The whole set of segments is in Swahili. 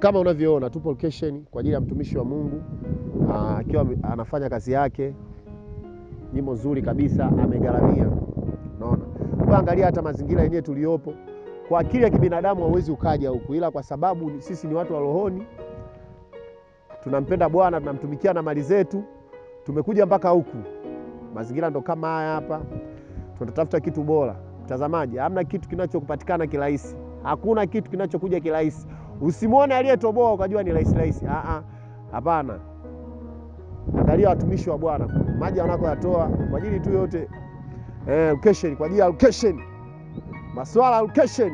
Kama unavyoona tupo location kwa ajili ya mtumishi wa Mungu akiwa anafanya kazi yake. Nyimbo nzuri kabisa, amegharamia. Unaona? Kwa angalia hata mazingira yenyewe tuliopo. Kwa akili ya kibinadamu hauwezi ukaja huku, ila kwa sababu sisi ni watu wa rohoni, tunampenda Bwana, tunamtumikia na mali zetu, tumekuja mpaka huku. Mazingira ndo kama haya hapa. Tunatafuta kitu bora. Mtazamaji, hamna kitu kinachokupatikana kirahisi. Hakuna kitu kinachokuja kirahisi. Usimuone aliyetoboa ukajua ni rahisi. Hapana. Angalia watumishi wa Bwana, maji wanakoyatoa kwa ajili tu yote location, kwa ajili ya location. Masuala ya location.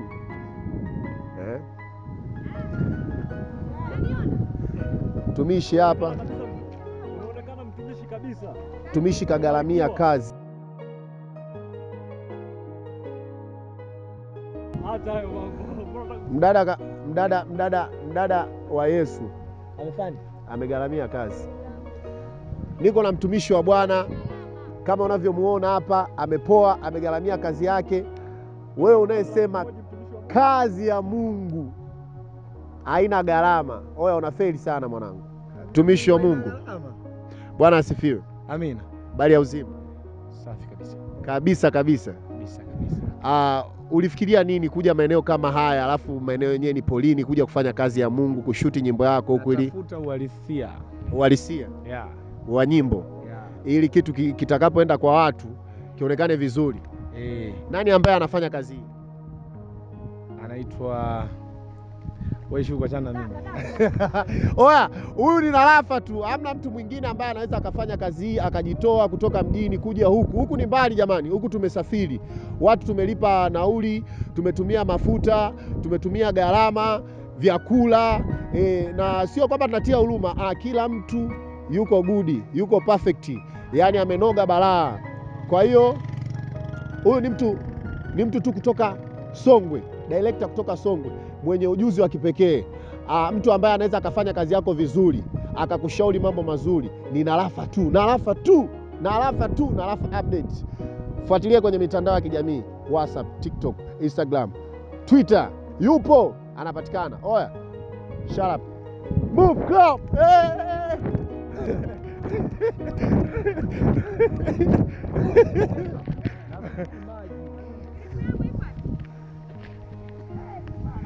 Mtumishi hapa. Unaonekana mtumishi kabisa. Mtumishi kagharamia kazi. Hata hayo Mdada wa Yesu amegharamia kazi. Niko na mtumishi wa Bwana kama unavyomuona hapa, amepoa, amegharamia kazi yake. Wewe unayesema kazi ya Mungu haina gharama, oya unafeli sana mwanangu. Mtumishi wa Mungu, Bwana asifiwe. Amina. Bali ya uzima. Safi kabisa. Kabisa. Ulifikiria nini kuja maeneo kama haya, alafu maeneo yenyewe ni polini, kuja kufanya kazi ya Mungu, kushuti nyimbo yako huko ili tafuta uhalisia wa nyimbo, ili kitu kitakapoenda kwa watu kionekane vizuri? Nani ambaye anafanya kazi hii? Anaitwa Wewe chana mimi. Oya, huyu ni Narafa tu. Hamna mtu mwingine ambaye anaweza akafanya kazi hii akajitoa kutoka mjini kuja huku. Huku ni mbali jamani. Huku tumesafiri. Watu tumelipa nauli, tumetumia mafuta, tumetumia gharama, vyakula, na sio kwamba tunatia huruma. Kila mtu yuko good, yuko perfect. Yaani amenoga balaa. Kwa hiyo huyu ni mtu tu kutoka Songwe, director kutoka Songwe, mwenye ujuzi wa kipekee. Mtu ambaye anaweza akafanya kazi yako vizuri, akakushauri mambo mazuri. Ni Narafa tu. Narafa update. Fuatilia kwenye mitandao ya kijamii, WhatsApp, TikTok, Instagram, Twitter. Yupo, anapatikana. Oya, shut up. Move club.